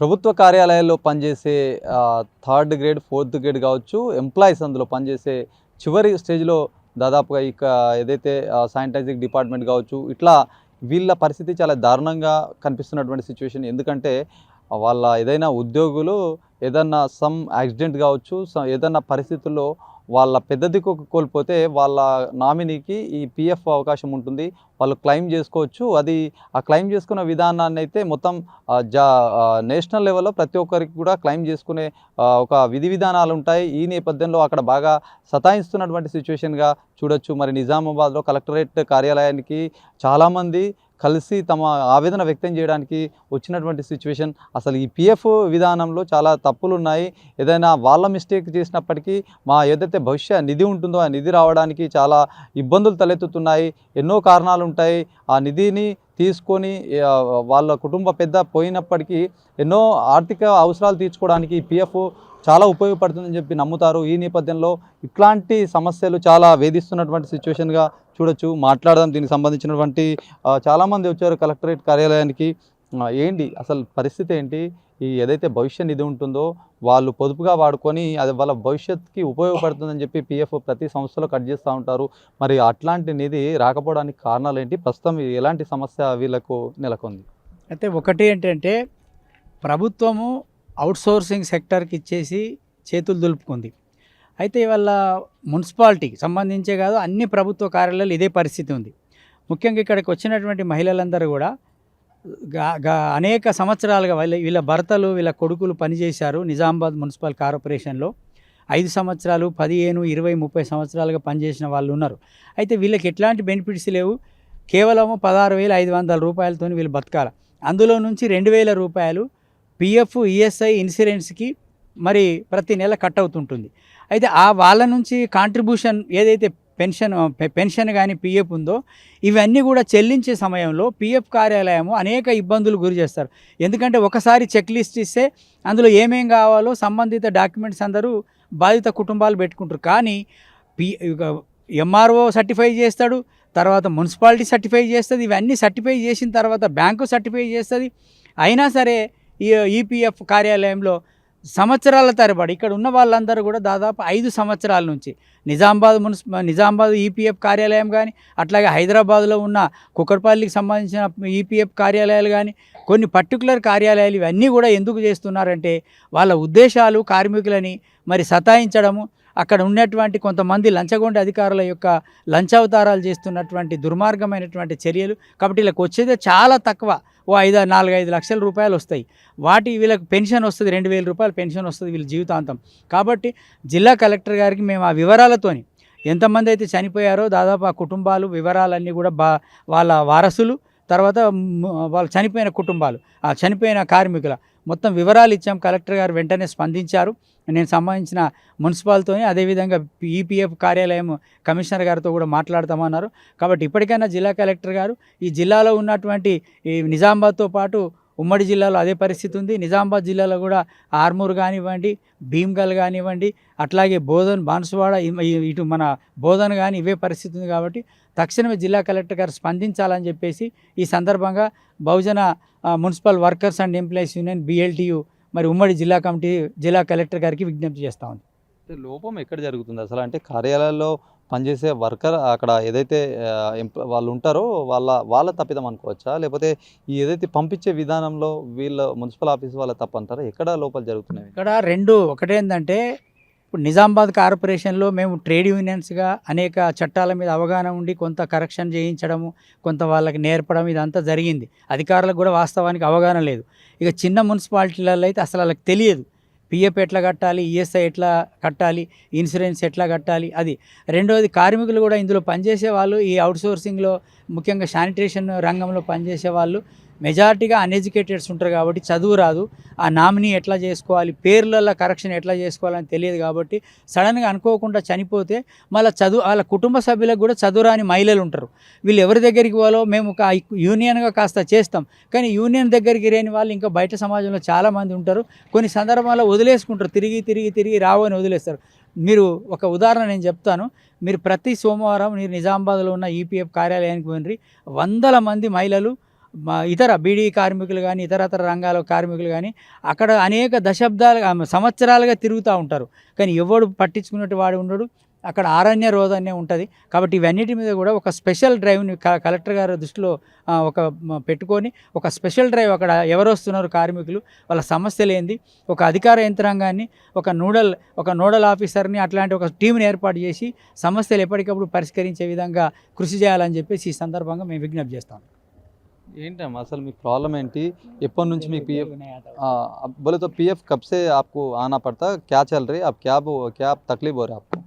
ప్రభుత్వ కార్యాలయాల్లో పనిచేసే థర్డ్ గ్రేడ్, ఫోర్త్ గ్రేడ్ కావచ్చు, ఎంప్లాయీస్ అందులో పనిచేసే చివరి స్టేజ్‌లో దాదాపుగా ఇక ఏదైతే శానిటైజింగ్ డిపార్ట్మెంట్ కావచ్చు, ఇట్లా వీళ్ళ పరిస్థితి చాలా దారుణంగా కనిపిస్తున్నటువంటి సిచ్యువేషన్. ఎందుకంటే వాళ్ళ ఏదైనా ఉద్యోగులు ఏదన్నా సమ్ యాక్సిడెంట్ కావచ్చు, ఏదన్నా పరిస్థితుల్లో వాళ్ళ పెద్ద దిక్కు కోల్పోతే వాళ్ళ నామినీకి ఈ పీఎఫ్ అవకాశం ఉంటుంది. వాళ్ళు క్లెయిమ్ చేసుకోవచ్చు. అది ఆ క్లెయిమ్ చేసుకున్న విధానాన్ని అయితే మొత్తం నేషనల్ లెవెల్‌లో ప్రతి ఒక్కరికి కూడా క్లెయిమ్ చేసుకునే ఒక విధి విధానాలు ఉంటాయి. ఈ నేపథ్యంలో అక్కడ బాగా సతాయిస్తున్నటువంటి సిచ్యువేషన్‌గా చూడొచ్చు. మరి నిజామాబాద్‌లో కలెక్టరేట్ కార్యాలయానికి చాలామంది కలిసి తమ ఆవేదన వ్యక్తం చేయడానికి వచ్చినటువంటి సిచ్యువేషన్. అసలు ఈ పీఎఫ్ విధానంలో చాలా తప్పులున్నాయి. ఏదైనా వాళ్ళ మిస్టేక్ చేసినప్పటికీ ఏదైతే భవిష్య నిధి ఉంటుందో ఆ నిధి రావడానికి చాలా ఇబ్బందులు తలెత్తుతున్నాయి. ఎన్నో కారణాలుంటాయి. ఆ నిధిని తీసుకొని వాళ్ళ కుటుంబ పెద్ద పోయినప్పటికీ ఎన్నో ఆర్థిక అవసరాలు తీర్చుకోవడానికి పీఎఫ్ చాలా ఉపయోగపడుతుందని చెప్పి నమ్ముతారు. ఈ నేపథ్యంలో ఇట్లాంటి సమస్యలు చాలా వేధిస్తున్నటువంటి సిచ్యువేషన్‌గా చూడొచ్చు. మాట్లాడదాం దీనికి సంబంధించినటువంటి చాలామంది వచ్చారు కలెక్టరేట్ కార్యాలయానికి. ఏంటి అసలు పరిస్థితి ఏంటి? ఈ ఏదైతే భవిష్య నిధి ఉంటుందో వాళ్ళు పొదుపుగా వాడుకొని అది వాళ్ళ భవిష్యత్తుకి ఉపయోగపడుతుందని చెప్పి పీఎఫ్ ప్రతి సంస్థలో కట్ చేస్తూ ఉంటారు. మరి అట్లాంటి నిధి రాకపోవడానికి కారణాలు ఏంటి? ప్రస్తుతం ఎలాంటి సమస్య వీళ్ళకు నెలకొంది? అయితే ఒకటి ఏంటంటే ప్రభుత్వము అవుట్సోర్సింగ్ సెక్టర్కి ఇచ్చేసి చేతులు దులుపుకుంది. అయితే ఇవాళ మున్సిపాలిటీకి సంబంధించే కాదు, అన్ని ప్రభుత్వ కార్యాలయాలు ఇదే పరిస్థితి ఉంది. ముఖ్యంగా ఇక్కడికి వచ్చినటువంటి మహిళలందరూ కూడా అనేక సంవత్సరాలుగా వీళ్ళ భర్తలు, వీళ్ళ కొడుకులు పనిచేశారు నిజామాబాద్ మున్సిపల్ కార్పొరేషన్లో. 5 సంవత్సరాలు, 15, 20, 30 సంవత్సరాలుగా పనిచేసిన వాళ్ళు ఉన్నారు. అయితే వీళ్ళకి ఎట్లాంటి బెనిఫిట్స్ లేవు. కేవలము 16,500 రూపాయలతో వీళ్ళు బతకాలి. అందులో నుంచి 2,000 రూపాయలు పిఎఫ్, ఈఎస్ఐ, ఇన్సూరెన్స్కి మరి ప్రతి నెల కట్ అవుతుంటుంది. అయితే వాళ్ళ నుంచి కాంట్రిబ్యూషన్ ఏదైతే పెన్షన్ కానీ పిఎఫ్ ఉందో ఇవన్నీ కూడా చెల్లించే సమయంలో పిఎఫ్ కార్యాలయము అనేక ఇబ్బందులు గురి చేస్తారు. ఎందుకంటే ఒకసారి చెక్ లిస్ట్ ఇస్తే అందులో ఏమేం కావాలో సంబంధిత డాక్యుమెంట్స్ అందరూ బాధిత కుటుంబాలు పెట్టుకుంటారు. కానీ ఎంఆర్ఓ సర్టిఫై చేస్తాడు, తర్వాత మున్సిపాలిటీ సర్టిఫై చేస్తుంది. ఇవన్నీ సర్టిఫై చేసిన తర్వాత బ్యాంకు సర్టిఫై చేస్తుంది. అయినా సరే ఈ ఈపీఎఫ్ కార్యాలయంలో సంవత్సరాల తరబడి ఇక్కడ ఉన్న వాళ్ళందరూ కూడా దాదాపు 5 సంవత్సరాల నుంచి నిజామాబాద్ ఈపీఎఫ్ కార్యాలయం కానీ, అట్లాగే హైదరాబాద్లో ఉన్న కుకట్పల్లికి సంబంధించిన ఈపీఎఫ్ కార్యాలయాలు కానీ, కొన్ని పర్టికులర్ కార్యాలయాలు ఇవన్నీ కూడా ఎందుకు చేస్తున్నారంటే వాళ్ళ ఉద్దేశాలు కార్మికులని మరి సతాయించడము, అక్కడ ఉన్నటువంటి కొంతమంది లంచగొండ అధికారుల యొక్క లంచావతారాలు చేస్తున్నటువంటి దుర్మార్గమైనటువంటి చర్యలు. కాబట్టి వీళ్ళకి వచ్చేదే చాలా తక్కువ. 4-5 లక్షల రూపాయలు వస్తాయి. వీళ్ళకి పెన్షన్ వస్తుంది, 2,000 రూపాయలు పెన్షన్ వస్తుంది వీళ్ళ జీవితాంతం. కాబట్టి జిల్లా కలెక్టర్ గారికి మేము ఆ వివరాలతోని ఎంతమంది అయితే చనిపోయారో దాదాపు ఆ కుటుంబాలు వివరాలన్నీ కూడా వాళ్ళ వారసులు, తర్వాత వాళ్ళు చనిపోయిన కుటుంబాలు, ఆ చనిపోయిన కార్మికుల మొత్తం వివరాలు ఇచ్చాం. కలెక్టర్ గారు వెంటనే స్పందించారు. నేను సంబంధించిన మున్సిపాలిటీతో అదేవిధంగా ఈపీఎఫ్ కార్యాలయం కమిషనర్ గారితో కూడా మాట్లాడతామన్నారు. కాబట్టి ఇప్పటికైనా జిల్లా కలెక్టర్ గారు ఈ జిల్లాలో ఉన్నటువంటి ఈ నిజామాబాద్తో పాటు ఉమ్మడి జిల్లాలో అదే పరిస్థితి ఉంది. నిజామాబాద్ జిల్లాలో కూడా ఆర్మూర్ కానివ్వండి, భీమ్గల్ కానివ్వండి, అట్లాగే బోధన్, బాన్సువాడ, ఇటు మన బోధన్ కానీ ఇవే పరిస్థితి ఉంది. కాబట్టి తక్షణమే జిల్లా కలెక్టర్ గారు స్పందించాలని చెప్పేసి ఈ సందర్భంగా Bahujan municipal workers and employees union BLTU మరి ఉమ్మడి జిల్లా కమిటీ జిల్లా కలెక్టర్ గారికి విజ్ఞప్తి చేస్తూ ఉంది. లోపం ఎక్కడ జరుగుతుంది అసలు? అంటే కార్యాలయాల్లో పనిచేసే వర్కర్ అక్కడ ఏదైతే వాళ్ళు ఉంటారో వాళ్ళ తప్పిదం అనుకోవచ్చా? లేకపోతే ఈ ఏదైతే పంపించే విధానంలో వీళ్ళ మున్సిపల్ ఆఫీస్ వాళ్ళ తప్పు అంటారా? ఎక్కడ లోపాలు జరుగుతున్నాయి? ఇక్కడ ఒకటేంటంటే ఇప్పుడు నిజామాబాద్ కార్పొరేషన్లో మేము ట్రేడ్ యూనియన్స్గా అనేక చట్టాల మీద అవగాహన ఉండి కొంత కరెక్షన్ చేయించడము, కొంత వాళ్ళకి నేర్పడం ఇదంతా జరిగింది. అధికారులకు కూడా వాస్తవానికి అవగాహన లేదు. ఇక చిన్న మున్సిపాలిటీలలో అయితే అసలు వాళ్ళకి తెలియదు పిఎఫ్ ఎట్లా కట్టాలి, ఈఎస్ఐ ఎట్లా కట్టాలి, ఇన్సూరెన్స్ ఎట్లా కట్టాలి. అది రెండోది కార్మికులు కూడా ఇందులో పనిచేసే వాళ్ళు ఈ అవుట్సోర్సింగ్లో ముఖ్యంగా శానిటేషన్ రంగంలో పనిచేసే వాళ్ళు మెజారిటీగా అన్ఎడ్యుకేటెడ్స్ ఉంటారు. కాబట్టి చదువు రాదు, ఆ నామినీ ఎట్లా చేసుకోవాలి, పేర్లలో కరెక్షన్ ఎట్లా చేసుకోవాలని తెలియదు. కాబట్టి సడన్గా అనుకోకుండా చనిపోతే మళ్ళీ వాళ్ళ కుటుంబ సభ్యులకు కూడా చదువురాని మహిళలు ఉంటారు. వీళ్ళు ఎవరి దగ్గరికి పోవాలో మేము యూనియన్గా కాస్త చేస్తాం, కానీ యూనియన్ దగ్గరికి లేని వాళ్ళు ఇంకా బయట సమాజంలో చాలామంది ఉంటారు. కొన్ని సందర్భాల్లో వదిలేసుకుంటారు, తిరిగి రావని వదిలేస్తారు. మీరు ఒక ఉదాహరణ నేను చెప్తాను. మీరు ప్రతి సోమవారం మీరు నిజామాబాద్లో ఉన్న ఈపీఎఫ్ కార్యాలయానికి పోయినరి 100 మంది మహిళలు ఇతర బీడీ కార్మికులు కానీ ఇతరతర రంగాల కార్మికులు కానీ అక్కడ అనేక సంవత్సరాలుగా తిరుగుతూ ఉంటారు. కానీ ఎవడు పట్టించుకున్నట్టు వాడు ఉండడు. అక్కడ ఆరణ్య రోదనే ఉంటుంది. కాబట్టి ఇవన్నిటి మీద కూడా ఒక స్పెషల్ డ్రైవ్ని కలెక్టర్ గారి దృష్టిలో పెట్టుకొని ఒక స్పెషల్ డ్రైవ్ అక్కడ ఎవరు వస్తున్నారు కార్మికులు, వాళ్ళ సమస్యలు ఏంది, ఒక అధికార యంత్రాంగాన్ని ఒక నోడల్ ఆఫీసర్ని అట్లాంటి ఒక టీంని ఏర్పాటు చేసి సమస్యలు ఎప్పటికప్పుడు పరిష్కరించే విధంగా కృషి చేయాలని చెప్పేసి ఈ సందర్భంగా మేము విజ్ఞప్తి చేస్తాం. ఏంటమ్మా అసలు మీ ప్రాబ్లం ఏంటి? ఎప్పటి నుంచి మీకు पीएफ बोले तो पीएफ कब से आपको आना पड़ता? क्या चल रही है? अब क्या तकलीफ हो रहा है आपको?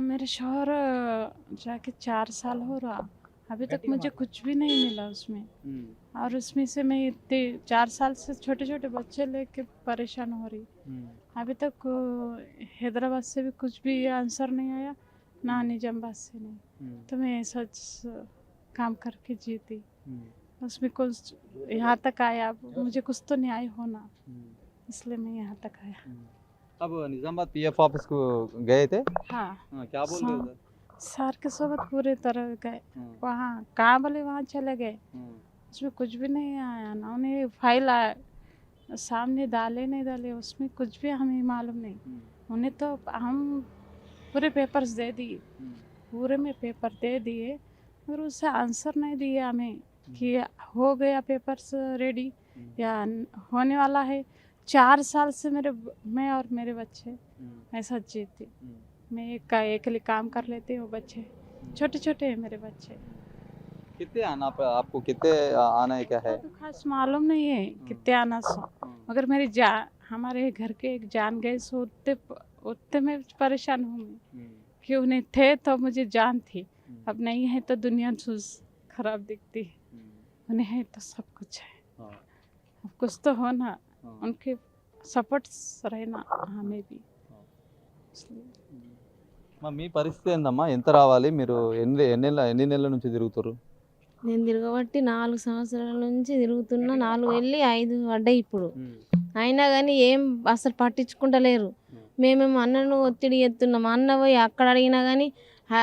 मेरे शौहर जाके 4 साल हो रहा, अभी तक मुझे कुछ भी नहीं मिला उसमें। और उसमें से मैं इतने 4 साल से छोटे छोटे बच्चे लेके परेशान हो रही। अभी तक हैदराबाद से भी कुछ भी आंसर नहीं आया, ना निजामाबाद से नहीं। तो मैं सच काम करके जीती, उसमें कुछ यहाँ तक आया। मुझे कुछ तो न्याय होना, इसलिए मैं यहाँ तक आया। अब निजामाबाद पीएफ ऑफिस को गए थे? हाँ, क्या बोल रहे थे? सर के सोबत पूरे तरह गए वहाँ, कहाँ बोले वहाँ चले गए, उसमें कुछ भी नहीं आया ना। उन्हें फाइल सामने डाले नहीं डाले, उसमें कुछ भी हमें मालूम नहीं। उन्हें तो हम पूरे पेपर्स दे दिए, पूरे में पेपर दे दिए, और उससे आंसर नहीं दिए हमें कि हो गया पेपर्स रेडी या होने वाला है। 4 साल से मैं और मेरे बच्चे ऐसा जीती। मैं अकेले काम कर लेती हूँ, बच्चे छोटे छोटे हैं मेरे बच्चे। कितने आना आपको कितने आना है क्या है? तो खास मालूम नहीं है कितने आना सो, मगर मेरी हमारे घर के एक जान गए सो उतने में परेशान हूँ मैं कि उन्हें थे तो मुझे जान थी, अब नहीं है तो दुनिया खराब दिखती है। उन्हें है तो सब कुछ है, अब कुछ तो होना, उनके सपोर्ट रहना हमें भी। మీ పరిస్థితి ఏందమ్మా? ఎంత రావాలి? మీరు ఎన్ని నెలల నుంచి తిరుగుతారు? నేను తిరగబట్టి 4 సంవత్సరాల నుంచి తిరుగుతున్నా. 4 వెళ్ళి 5 పడ్డాయి ఇప్పుడు. అయినా కానీ ఏం అసలు పట్టించుకుంటలేరు. మేమేమో అన్నను ఒత్తిడి ఎత్తున్నాం. అన్న పోయి అక్కడ అడిగినా కానీ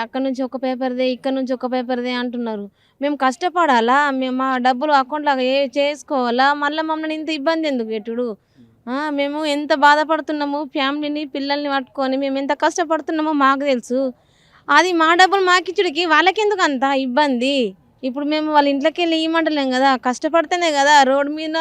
అక్కడ నుంచి ఒక పేపర్దే, ఇక్కడ నుంచి ఒక పేపర్దే అంటున్నారు. మేము కష్టపడాలా? మేము మా డబ్బులు అకౌంట్లో చేసుకోవాలా? మళ్ళీ మమ్మల్ని ఇంత ఇబ్బంది ఎందుకు పెట్టుడు? మేము ఎంత బాధపడుతున్నాము, ఫ్యామిలీని పిల్లల్ని పట్టుకొని మేము ఎంత కష్టపడుతున్నామో మాకు తెలుసు. అది మా డబ్బులు మాకిచ్చుడికి వాళ్ళకెందుకు అంత ఇబ్బంది? ఇప్పుడు మేము వాళ్ళ ఇంట్లోకి వెళ్ళి ఇవ్వమంటలేం కదా, కష్టపడితేనే కదా. రోడ్డు మీద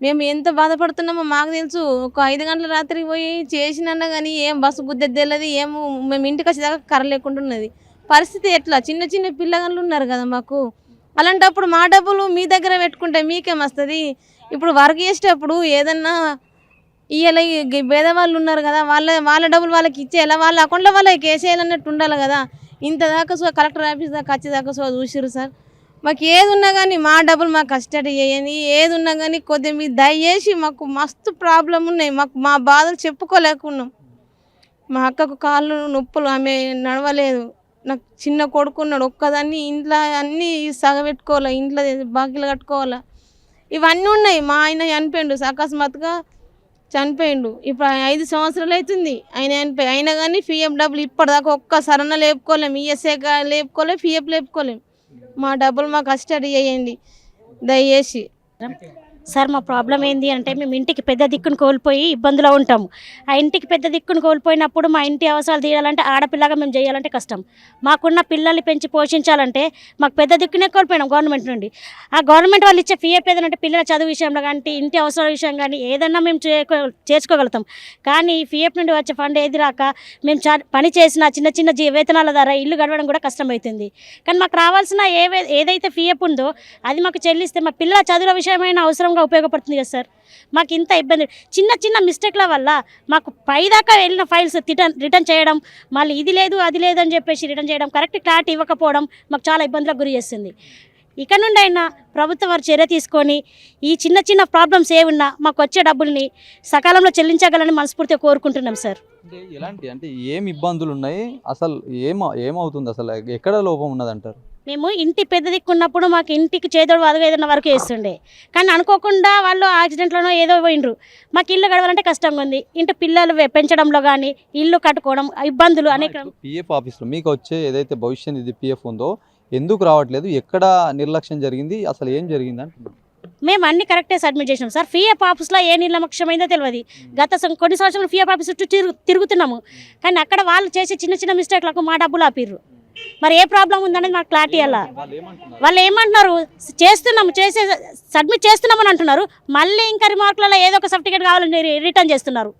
మేము ఎంత బాధపడుతున్నామో మాకు తెలుసు. ఒక 5 గంటల రాత్రికి పోయి చేసినా కానీ ఏం బస్సు గుద్దెది తెలియదు, ఏమో మేము ఇంటికి వచ్చేదాకా కర్ర లేకుండా ఉన్నది. పరిస్థితి ఎట్లా? చిన్న చిన్న పిల్లగాళ్ళు ఉన్నారు కదా మాకు. అలాంటప్పుడు మా డబ్బులు మీ దగ్గర పెట్టుకుంటే మీకేమొస్తుంది? ఇప్పుడు వర్క్ చేసేటప్పుడు ఏదన్నా ఇయ్యాల పేదవాళ్ళు ఉన్నారు కదా, వాళ్ళ డబ్బులు వాళ్ళకి ఇచ్చేయాలా, వాళ్ళ అకౌంట్లో వాళ్ళకి వేసేయాలన్నట్టు ఉండాలి కదా. ఇంత దాకా కలెక్టర్ ఆఫీస్ దాకా వచ్చేదాకా చూసిరు సార్. మాకు ఏది ఉన్నా కానీ మా డబ్బులు మాకు కస్టడీ చేయని, ఏది ఉన్నా కానీ కొద్దిగా మీరు దయచేసి, మాకు మస్తు ప్రాబ్లం ఉన్నాయి, మాకు మా బాధలు చెప్పుకోలేకున్నాం. మా అక్కకు కాళ్ళు నొప్పులు, ఆమె నడవలేదు. నాకు చిన్న కొడుకున్నాడు, ఒక్కదాన్ని ఇంట్లో అన్నీ సగబెట్టుకోవాలి, ఇంట్లో బాకీలు కట్టుకోవాలా, ఇవన్నీ ఉన్నాయి. మా ఆయన చనిపోయిండు, అకస్మాత్తుగా చనిపోయిండు. ఇప్పుడు 5 సంవత్సరాలు అవుతుంది ఆయన చనిపోయి. అయినా కానీ పిఎఫ్ డబ్బులు ఇప్పటిదాకా ఒక్క సరణ లేపుకోలేము, ఈఎస్ఐ లేపుకోలేము, పిఎఫ్ లేపుకోలేము. మా డబ్బులు మాకు కస్టడీ చేయండి దయచేసి. సార్ మా ప్రాబ్లం ఏంటి అంటే మేము ఇంటికి పెద్ద దిక్కును కోల్పోయి ఇబ్బందులో ఉంటాము. ఆ ఇంటికి పెద్ద దిక్కును కోల్పోయినప్పుడు మా ఇంటి అవసరాలు తీరాలంటే ఆడపిల్లగా మేము చేయాలంటే కష్టం. మాకున్న పిల్లల్ని పెంచి పోషించాలంటే మాకు పెద్ద దిక్కునే కోల్పోయినాం గవర్నమెంట్ నుండి. ఆ గవర్నమెంట్ వాళ్ళు ఇచ్చే ఫీఎఫ్ ఏదంటే పిల్లల చదువు విషయంలో కానీ ఇంటి అవసరాల విషయం కానీ ఏదన్నా మేము చేసుకోగలుగుతాం. కానీ ఫీఎఫ్ నుండి వచ్చే ఫండ్ ఏది రాక మేము పని చేసిన చిన్న చిన్న వేతనాల ద్వారా ఇల్లు గడవడం కూడా కష్టమవుతుంది. కానీ మాకు రావాల్సిన ఏదైతే ఫీఎఫ్ ఉందో అది మాకు చెల్లిస్తే మా పిల్లల చదువుల విషయమైన అవసరం ఉపయోగపడుతుంది కదా సార్. మాకు ఇంత ఇబ్బంది, చిన్న చిన్న మిస్టేక్ల వల్ల మాకు పైదాకా వెళ్ళిన ఫైల్స్ రిటర్న్ చేయడం, మళ్ళీ ఇది లేదు అది లేదు అని చెప్పేసి రిటర్న్ చేయడం, కరెక్ట్ క్లారిటీ ఇవ్వకపోవడం మాకు చాలా ఇబ్బందులకు గురి చేస్తుంది. ఇక నుండి అయినా ప్రభుత్వం వారు చర్య తీసుకొని ఈ చిన్న చిన్న ప్రాబ్లమ్స్ ఏమున్నా మాకు వచ్చే డబ్బుల్ని సకాలంలో చెల్లించగలని మనస్ఫూర్తిగా కోరుకుంటున్నాం సార్. అంటే ఎలాంటి అంటే ఏం ఇబ్బందులు ఉన్నాయి, అసలు ఏమవుతుంది, అసలు ఎక్కడ లోపం ఉన్నదంటారు? మేము ఇంటి పెద్ద దిక్కున్నప్పుడు మాకు ఇంటికి చేదోడు వాదుగా ఏదైనా వరకు వేస్తుండే, కానీ అనుకోకుండా వాళ్ళు యాక్సిడెంట్లోనో ఏదో పోయినరు. మాకు ఇల్లు గడవాలంటే కష్టంగా ఉంది. ఇంటి పిల్లలు పెంచడంలో కానీ ఇల్లు కట్టుకోవడం ఇబ్బందులు అనేక. పిఎఫ్ ఆఫీస్లో మీకు వచ్చే ఏదైతే భవిష్యత్ నిధి పిఎఫ్ ఉందో ఎందుకు రావట్లేదు, ఎక్కడ నిర్లక్ష్యం జరిగింది, అసలు ఏం జరిగింది అంటున్నాను. మేము అన్ని కరెక్టే సబ్మిట్ చేసినాం సార్. పిఎఫ్ ఆఫీస్లో ఏ నిర్లక్ష్యమైందో తెలియదు. కొన్ని సంవత్సరాలు పిఎఫ్ ఆఫీస్ చుట్టూ తిరుగుతున్నాము, కానీ అక్కడ వాళ్ళు చేసే చిన్న చిన్న మిస్టేక్లకు మా డబ్బులు ఆపిర్రు. మరి ఏ ప్రాబ్లం ఉందనేది మాకు క్లారిటీ అలా. వాళ్ళు ఏమంటున్నారు, సబ్మిట్ చేస్తున్నామని అంటున్నారు, మళ్ళీ ఇంకా రిమార్కులలో ఏదో ఒక సర్టిఫికేట్ కావాలని రిటర్న్ చేస్తున్నారు.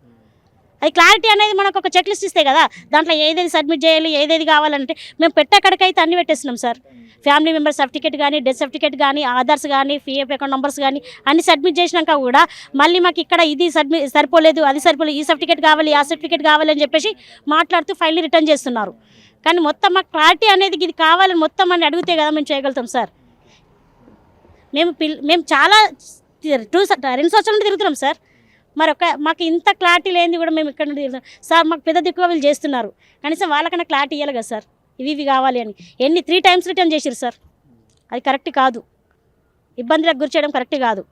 అది క్లారిటీ అనేది మనకు ఒక చెక్ లిస్ట్ ఇస్తే కదా, దాంట్లో ఏదేది సబ్మిట్ చేయాలి, ఏదేది కావాలంటే మేము పెట్టేక్కడికైతే అన్ని పెట్టేస్తున్నాం సార్. ఫ్యామిలీ మెంబర్ సర్టిఫికేట్ కానీ, డెత్ సర్టిఫికేట్ కానీ, ఆధార్స్ కానీ, పిఎఫ్ అకౌంట్ నెంబర్స్ కానీ అన్ని సబ్మిట్ చేసినాక కూడా మళ్ళీ మాకు ఇక్కడ ఇది సరిపోలేదు, అది సరిపోలేదు, ఈ సర్టిఫికేట్ కావాలి, ఆ సర్టిఫికేట్ కావాలి అని చెప్పేసి మాట్లాడుతూ ఫైల్ని రిటర్న్ చేస్తున్నారు. కానీ మొత్తం మాకు క్లారిటీ అనేది ఇది కావాలని మొత్తం అని అడిగితే కదా మేము చేయగలుగుతాం సార్. మేము చాలా 2 సంవత్సరాల నుండి తిరుగుతున్నాం సార్. మరి మాకు ఇంత క్లారిటీ లేనిది కూడా మేము ఇక్కడ నుండి తిరుగుతాం సార్. మాకు పెద్ద దిక్కుగా వీళ్ళు చేస్తున్నారు, కనీసం వాళ్ళకన్నా క్లారిటీ ఇవ్వాలి కదా సార్, ఇవి కావాలి అని. 3 టైమ్స్ రిటర్న్ చేసారు సార్. అది కరెక్ట్ కాదు, ఇబ్బందులకు గురి చేయడం కరెక్ట్ కాదు.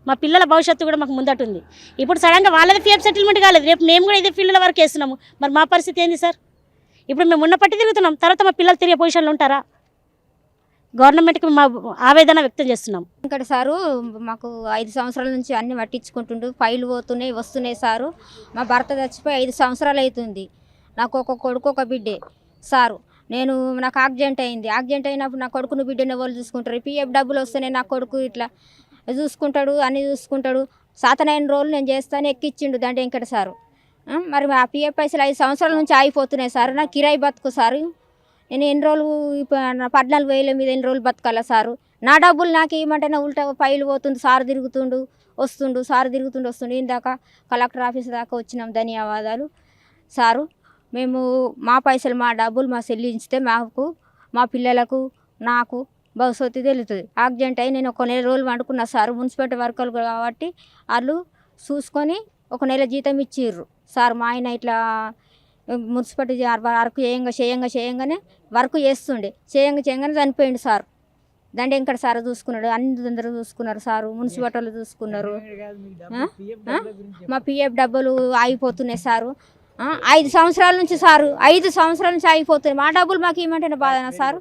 మా పిల్లల భవిష్యత్తు కూడా మాకు ముందటుంది. ఇప్పుడు సడన్గా వాళ్ళది పిఎఫ్ సెటిల్మెంట్ కాలేదు, రేపు మేము కూడా ఇదే ఫీల్డ్ల వరకు వేస్తున్నాము. మరి మా పరిస్థితి ఏంది సార్? ఇప్పుడు మేము ఉన్న పట్టి తిరుగుతున్నాం, తర్వాత మా పిల్లలు తిరిగే పొజిషన్లో ఉంటారా? గవర్నమెంట్కి మా ఆవేదన వ్యక్తం చేస్తున్నాం. ఇక్కడ సారు మాకు 5 సంవత్సరాల నుంచి అన్ని పట్టించుకుంటుండు, ఫైలు పోతున్నాయి వస్తున్నాయి సారు. మా భర్త చచ్చిపోయి 5 సంవత్సరాలు అవుతుంది. నాకు ఒక కొడుకు ఒక బిడ్డే సారు. నాకు యాక్సిడెంట్ అయింది. యాక్సిడెంట్ అయినప్పుడు నా కొడుకును బిడ్డని వాళ్ళు చూసుకుంటారు. పిఎఫ్ డబ్బులు వస్తున్నాయి, నా కొడుకు ఇట్లా చూసుకుంటాడు, అన్నీ చూసుకుంటాడు. సాతనైన రోజులు నేను చేస్తాను ఎక్కిచ్చిండు దండ వెంకట సారు. మరి ఆ పిఎఫ్ పైసలు 5 సంవత్సరాల నుంచి ఆగిపోతున్నాయి సార్. నా కిరాయి బతుకు సారు. నేను ఎన్ని రోజులు 14,000 మీద ఎన్ని రోజులు బతకాలా సారు? నా డబ్బులు నాకు ఏమంటే ఉల్టా ఫైలు పోతుంది, సారు తిరుగుతుండు వస్తుండు. ఇందాక కలెక్టర్ ఆఫీస్ దాకా వచ్చినాం. ధన్యవాదాలు సారు. మేము మా పైసలు మా డబ్బులు మా చెల్లించితే మాకు మా పిల్లలకు నాకు భవిష్యత్తు తెలుస్తుంది. యాక్సిడెంట్ అయ్యి నేను 1 నెల రోజులు వండుకున్నా సారు. మున్సిపాలిటీ వర్కర్లు కాబట్టి వాళ్ళు చూసుకొని 1 నెల జీతం ఇచ్చిర్రు సార్. మా ఆయన ఇట్లా మున్సిపాలిటీ వర్క్ చేయంగానే వర్క్ చేయంగానే చనిపోయిండు సార్. దండ వెంకట సార్ చూసుకున్నాడు, అందరూ చూసుకున్నారు సారు. మున్సిపాలిటీ వాళ్ళు చూసుకున్నారు. మా పిఎఫ్ డబ్బులు ఆగిపోతున్నాయి సారు. 5 సంవత్సరాల నుంచి సారు, 5 సంవత్సరాల నుంచి ఆగిపోతున్నాయి. మా డబ్బులు మాకు ఏమంటేనే బాధనా సారు?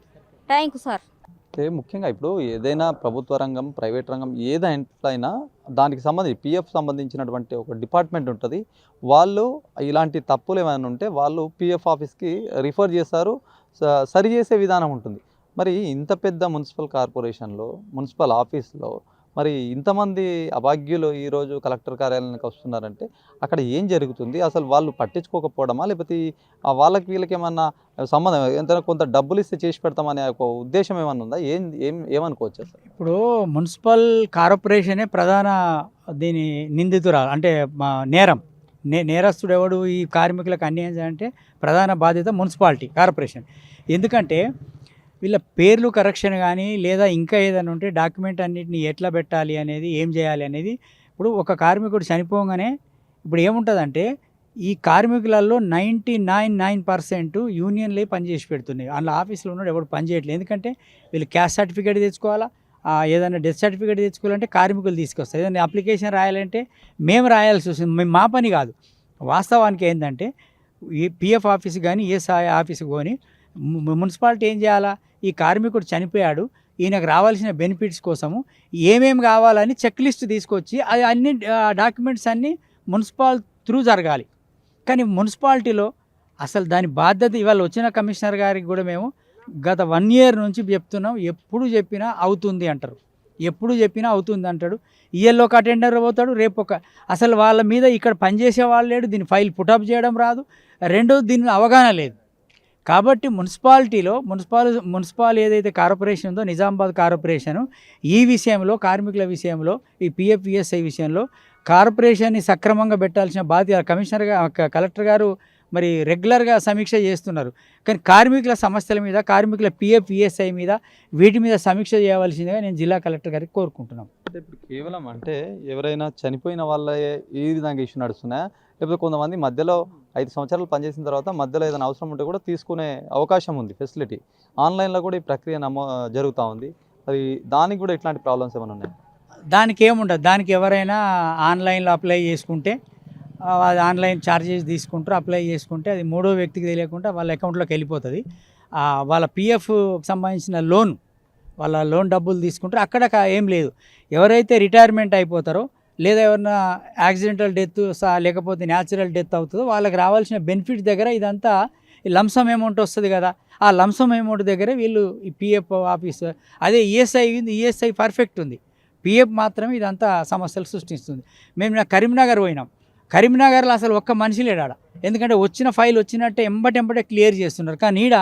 Thank you sir. అంటే ముఖ్యంగా ఇప్పుడు ఏదైనా ప్రభుత్వ రంగం, ప్రైవేట్ రంగం ఏదైనా దానికి సంబంధించి పిఎఫ్ సంబంధించినటువంటి ఒక డిపార్ట్మెంట్ ఉంటుంది. వాళ్ళు ఇలాంటి తప్పులు ఏమైనా ఉంటే వాళ్ళు పిఎఫ్ ఆఫీస్కి రిఫర్ చేస్తారు, సరి చేసే విధానం ఉంటుంది. మరి ఇంత పెద్ద మున్సిపల్ కార్పొరేషన్లో, మున్సిపల్ ఆఫీస్లో మరి ఇంతమంది అభాగ్యులు ఈరోజు కలెక్టర్ కార్యాలయానికి వస్తున్నారంటే అక్కడ ఏం జరుగుతుంది? అసలు వాళ్ళు పట్టించుకోకపోవడమా, లేకపోతే వీళ్ళకి ఏమన్నా సంబంధం, ఎంత కొంత డబ్బులు ఇస్తే చేసి పెడతామనే ఒక ఉద్దేశం ఏమన్నా ఉందా? ఏమనుకోవచ్చు అసలు? ఇప్పుడు మున్సిపల్ కార్పొరేషనే ప్రధాన దీని నిందితురాలు, అంటే మా నేరస్తుడు ఎవడు ఈ కార్మికులకు అన్యాయం చేయాలంటే ప్రధాన బాధ్యత మున్సిపాలిటీ కార్పొరేషన్. ఎందుకంటే వీళ్ళ పేర్లు కరెక్షన్ కానీ లేదా ఇంకా ఏదైనా ఉంటే డాక్యుమెంట్ అన్నిటిని ఎట్లా పెట్టాలి అనేది, ఏం చేయాలి అనేది. ఇప్పుడు ఒక కార్మికుడు చనిపోగానే ఇప్పుడు ఏముంటుందంటే ఈ కార్మికులలో 99% యూనియన్లే పనిచేసి పెడుతున్నాయి. అందులో ఆఫీస్లో ఉన్నాడు ఎవడు పని చేయట్లేదు. ఎందుకంటే వీళ్ళు క్యాస్ట్ సర్టిఫికేట్ తెచ్చుకోవాలా, ఏదైనా డెత్ సర్టిఫికేట్ తెచ్చుకోవాలంటే కార్మికులు తీసుకొస్తారు. ఏదైనా అప్లికేషన్ రాయాలంటే మేము రాయాల్సి వస్తుంది, మా పని కాదు. వాస్తవానికి ఏంటంటే ఈ పిఎఫ్ ఆఫీస్ కానీ ఈఎస్ఐ ఆఫీస్ కానీ మున్సిపాలిటీ ఏం చేయాలా, ఈ కార్మికుడు చనిపోయాడు, ఈయనకు రావాల్సిన బెనిఫిట్స్ కోసము ఏమేమి కావాలని చెక్ లిస్ట్ తీసుకొచ్చి అది అన్ని డాక్యుమెంట్స్ అన్నీ మున్సిపల్ త్రూ జరగాలి. కానీ మున్సిపాలిటీలో అసలు దాని బాధ్యత ఇవాళ వచ్చిన కమిషనర్ గారికి కూడా మేము గత 1 year నుంచి చెప్తున్నాం. ఎప్పుడు చెప్పినా అవుతుంది అంటారు, అంటాడు. ఈఎల్లోకి అటెండర్ పోతాడు, రేపు అసలు వాళ్ళ మీద ఇక్కడ పనిచేసే వాళ్ళు లేడు, దీని ఫైల్ పుటప్ చేయడం రాదు, రెండోది దీని అవగాహన లేదు. కాబట్టి మున్సిపల్ ఏదైతే కార్పొరేషన్ ఉందో నిజామాబాద్ కార్పొరేషను ఈ విషయంలో, కార్మికుల విషయంలో, ఈ పిఎఫ్ ఈఎస్ఐ విషయంలో కార్పొరేషన్ని సక్రమంగా పెట్టాల్సిన బాధ్యత కలెక్టర్ గారు మరి రెగ్యులర్గా సమీక్ష చేస్తున్నారు. కానీ కార్మికుల సమస్యల మీద, కార్మికుల పిఎఫ్ ఈఎస్ఐ మీద, వీటి మీద సమీక్ష చేయవలసిందిగా నేను జిల్లా కలెక్టర్ గారికి కోరుకుంటున్నాను. అంటే ఇప్పుడు కేవలం అంటే ఎవరైనా చనిపోయిన వాళ్ళే ఈ విధంగా ఇష్యూ నడుస్తున్నాయా, లేకపోతే కొంతమంది మధ్యలో 5 సంవత్సరాలు పనిచేసిన తర్వాత మధ్యలో ఏదైనా అవసరం ఉంటే కూడా తీసుకునే అవకాశం ఉంది, ఫెసిలిటీ ఆన్లైన్లో కూడా ఈ ప్రక్రియ జరుగుతూ ఉంది. మరి దానికి కూడా ఇట్లాంటి ప్రాబ్లమ్స్ ఏమైనా ఉన్నాయి? దానికి ఏముండదు. దానికి ఎవరైనా ఆన్లైన్లో అప్లై చేసుకుంటే అది ఆన్లైన్ ఛార్జెస్ తీసుకుంటారు. అప్లై చేసుకుంటే అది 3వ వ్యక్తికి తెలియకుండా వాళ్ళ అకౌంట్లోకి వెళ్ళిపోతుంది. వాళ్ళ పిఎఫ్ సంబంధించిన వాళ్ళ లోన్ డబ్బులు తీసుకుంటారు. అక్కడ ఏం లేదు. ఎవరైతే రిటైర్మెంట్ అయిపోతారో లేదా ఎవరన్నా యాక్సిడెంటల్ డెత్ లేకపోతే న్యాచురల్ డెత్ అవుతుందో వాళ్ళకి రావాల్సిన బెనిఫిట్ దగ్గర ఇదంతా లంసమ్ అమౌంట్ వస్తుంది కదా, ఆ లంసమ్ అమౌంట్ దగ్గర వీళ్ళు ఈ పిఎఫ్ ఆఫీస్, అదే ఈఎస్ఐ పర్ఫెక్ట్ ఉంది, పిఎఫ్ మాత్రమే ఇదంతా సమస్యలు సృష్టిస్తుంది. మేము కరీంనగర్ పోయినాం. కరీంనగర్లో అసలు ఒక్క మనిషి లేడు ఆడ. ఎందుకంటే వచ్చిన ఫైల్ వచ్చినట్టే ఎంబటెంబటే క్లియర్ చేస్తున్నారు. కానీ ఈడ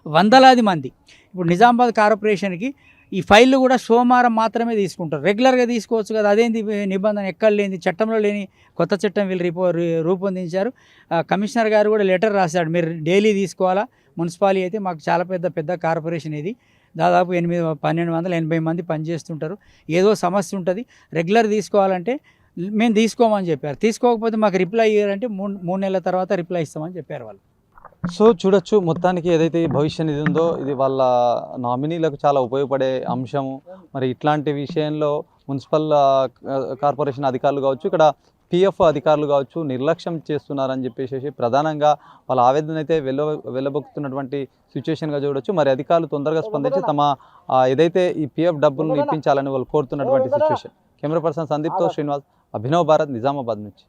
వందలాది మంది. ఇప్పుడు నిజామాబాద్ కార్పొరేషన్కి ఈ ఫైళ్ళు కూడా సోమవారం మాత్రమే తీసుకుంటారు. రెగ్యులర్గా తీసుకోవచ్చు కదా, అదేంది నిబంధన ఎక్కడ లేని, చట్టంలో లేని కొత్త చట్టం వీళ్ళు రూపొందించారు. కమిషనర్ గారు కూడా లెటర్ రాశాడు, మీరు డైలీ తీసుకోవాలా. మున్సిపాలిటీ అయితే మాకు చాలా పెద్ద కార్పొరేషన్ ఇది, దాదాపు 1280 మంది పనిచేస్తుంటారు, ఏదో సమస్య ఉంటుంది, రెగ్యులర్ తీసుకోవాలంటే మేము తీసుకోమని చెప్పారు. తీసుకోకపోతే మాకు రిప్లై ఇయ్యారంటే 3 నెలల తర్వాత రిప్లై ఇస్తామని చెప్పారు వాళ్ళు. సో చూడొచ్చు, మొత్తానికి ఏదైతే ఈ భవిష్య నిధి ఉందో ఇది వాళ్ళ నామినీలకు చాలా ఉపయోగపడే అంశము. మరి ఇట్లాంటి విషయంలో మున్సిపల్ కార్పొరేషన్ అధికారులు కావచ్చు, ఇక్కడ పిఎఫ్ అధికారులు కావచ్చు నిర్లక్ష్యం చేస్తున్నారని చెప్పేసి ప్రధానంగా వాళ్ళ ఆవేదన అయితే వెళ్ళబొక్కుతున్నటువంటి సిచ్యువేషన్గా చూడొచ్చు. మరి అధికారులు తొందరగా స్పందించి తమ ఏదైతే ఈ పిఎఫ్ డబ్బులను ఇప్పించాలని వాళ్ళు కోరుతున్నటువంటి సిచ్యువేషన్. కెమెరా పర్సన్ సందీప్తో శ్రీనివాస్, అభినవ్ భారత్, నిజామాబాద్ నుంచి.